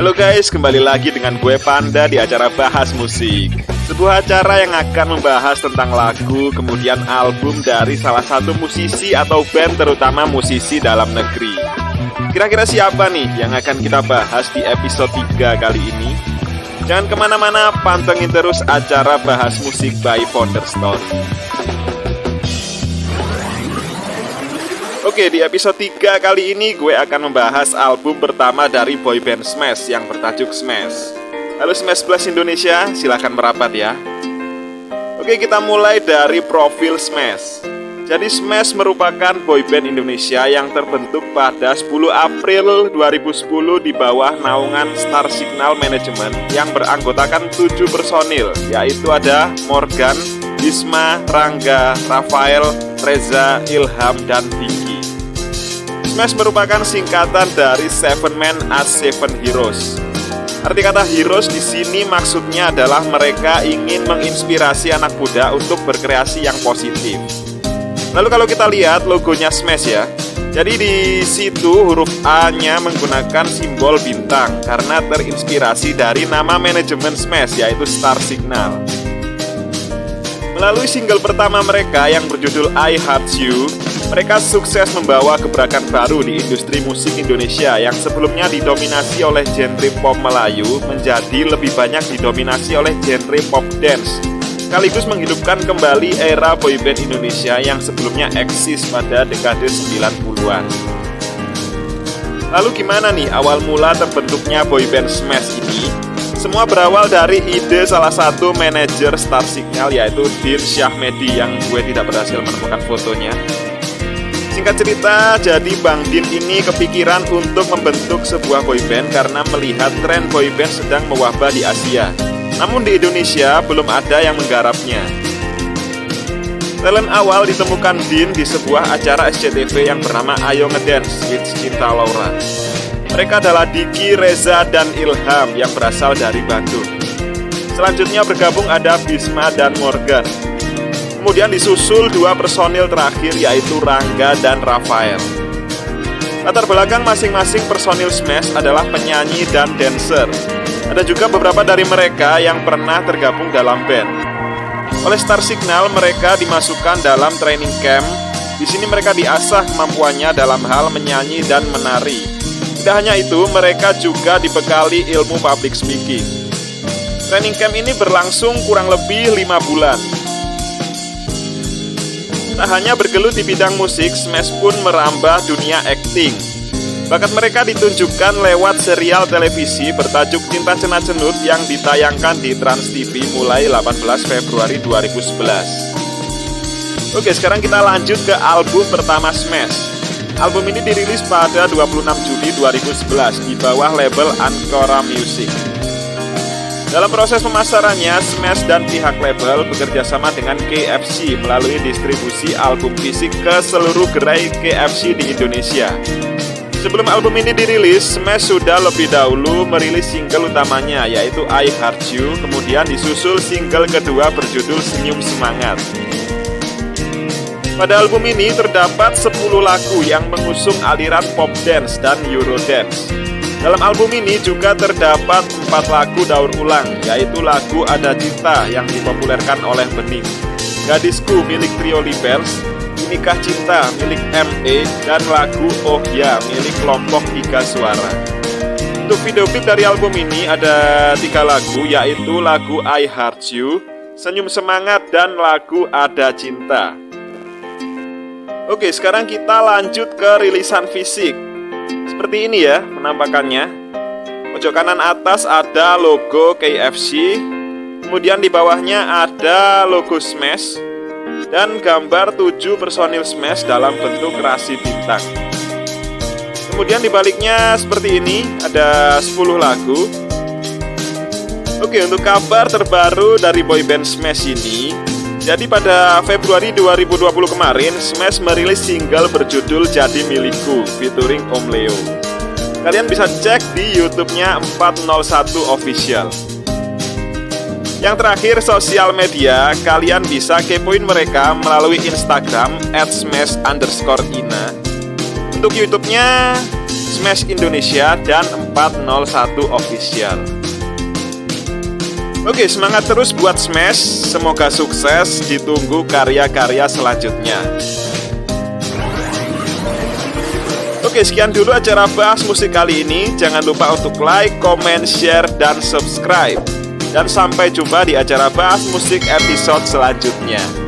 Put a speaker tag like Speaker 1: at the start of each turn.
Speaker 1: Halo guys, kembali lagi dengan gue Panda di acara Bahas Musik. Sebuah acara yang akan membahas tentang lagu, kemudian album dari salah satu musisi atau band, terutama musisi dalam negeri. Kira-kira siapa nih yang akan kita bahas di episode 3 kali ini? Jangan kemana-mana, pantengin terus acara Bahas Musik by Founder Story. Oke, di episode 3 kali ini gue akan membahas album pertama dari boyband Smash yang bertajuk Smash. Halo Smash Plus Indonesia, silahkan merapat ya. Oke, kita mulai dari profil Smash. Jadi Smash merupakan boyband Indonesia yang terbentuk pada 10 April 2010 di bawah naungan Star Signal Management yang beranggotakan 7 personil, yaitu ada Morgan, Bisma, Rangga, Rafael, Reza, Ilham, dan Vicky. Smash merupakan singkatan dari Seven Men as Seven Heroes. Arti kata heroes di sini maksudnya adalah mereka ingin menginspirasi anak muda untuk berkreasi yang positif. Lalu kalau kita lihat logonya Smash ya, jadi di situ huruf A-nya menggunakan simbol bintang karena terinspirasi dari nama manajemen Smash, yaitu Star Signal. Melalui single pertama mereka yang berjudul I Heart You, mereka sukses membawa gebrakan baru di industri musik Indonesia yang sebelumnya didominasi oleh genre pop Melayu menjadi lebih banyak didominasi oleh genre pop dance, sekaligus menghidupkan kembali era boyband Indonesia yang sebelumnya eksis pada dekade 90-an. Lalu gimana nih awal mula terbentuknya boyband Smash ini? Semua berawal dari ide salah satu manajer Star Signal, yaitu Din Syahmedi, yang gue tidak berhasil menemukan fotonya. Singkat cerita, jadi Bang Din ini kepikiran untuk membentuk sebuah boyband karena melihat tren boyband sedang mewabah di Asia. Namun di Indonesia belum ada yang menggarapnya. Talent awal ditemukan Din di sebuah acara SCTV yang bernama Ayo Ngedance with Cinta Laura. Mereka adalah Diki, Reza, dan Ilham yang berasal dari Bandung. Selanjutnya bergabung ada Bisma dan Morgan. Kemudian disusul 2 personil terakhir, yaitu Rangga dan Rafael. Latar belakang masing-masing personil Smash adalah penyanyi dan dancer. Ada juga beberapa dari mereka yang pernah tergabung dalam band. Oleh Star Signal, mereka dimasukkan dalam training camp. Di sini mereka diasah kemampuannya dalam hal menyanyi dan menari. Tidak hanya itu, mereka juga dibekali ilmu public speaking. Training camp ini berlangsung kurang lebih 5 bulan. Tak hanya bergelut di bidang musik, Smash pun merambah dunia akting. Bakat mereka ditunjukkan lewat serial televisi bertajuk Cinta Cenat Cenut yang ditayangkan di Trans TV mulai 18 Februari 2011. Oke, sekarang kita lanjut ke album pertama Smash. Album ini dirilis pada 26 Juli 2011 di bawah label Ancora Music. Dalam proses pemasarannya, Smash dan pihak label bekerjasama dengan KFC melalui distribusi album fisik ke seluruh gerai KFC di Indonesia. Sebelum album ini dirilis, Smash sudah lebih dahulu merilis single utamanya, yaitu I Heart You, kemudian disusul single kedua berjudul Senyum Semangat. Pada album ini terdapat 10 lagu yang mengusung aliran pop dance dan eurodance. Dalam album ini juga terdapat 4 lagu daur ulang, yaitu lagu Ada Cinta yang dipopulerkan oleh Bening, Gadisku milik Trio Libels, Nikah Cinta milik ME, dan lagu Oh Ya milik kelompok 3 Suara. Untuk video klip dari album ini ada 3 lagu, yaitu lagu I Heart You, Senyum Semangat, dan lagu Ada Cinta. Oke, sekarang kita lanjut ke rilisan fisik. Seperti ini ya penampakannya. Pojok kanan atas ada logo KFC, kemudian di bawahnya ada logo Smash, dan gambar 7 personil Smash dalam bentuk rasi bintang. Kemudian di baliknya seperti ini, ada 10 lagu. Oke, untuk kabar terbaru dari boyband Smash ini, jadi pada Februari 2020 kemarin, Smash merilis single berjudul Jadi Milikku featuring Om Leo. Kalian bisa cek di YouTube-nya 401 Official. Yang terakhir, sosial media, kalian bisa kepoin mereka melalui Instagram @smash_ina. Untuk YouTube-nya Smash Indonesia, dan 401 Official. Oke, semangat terus buat Smash. Semoga sukses, ditunggu karya-karya selanjutnya. Oke, sekian dulu acara bahas musik kali ini. Jangan lupa untuk like, comment, share, dan subscribe. Dan sampai jumpa di acara bahas musik episode selanjutnya.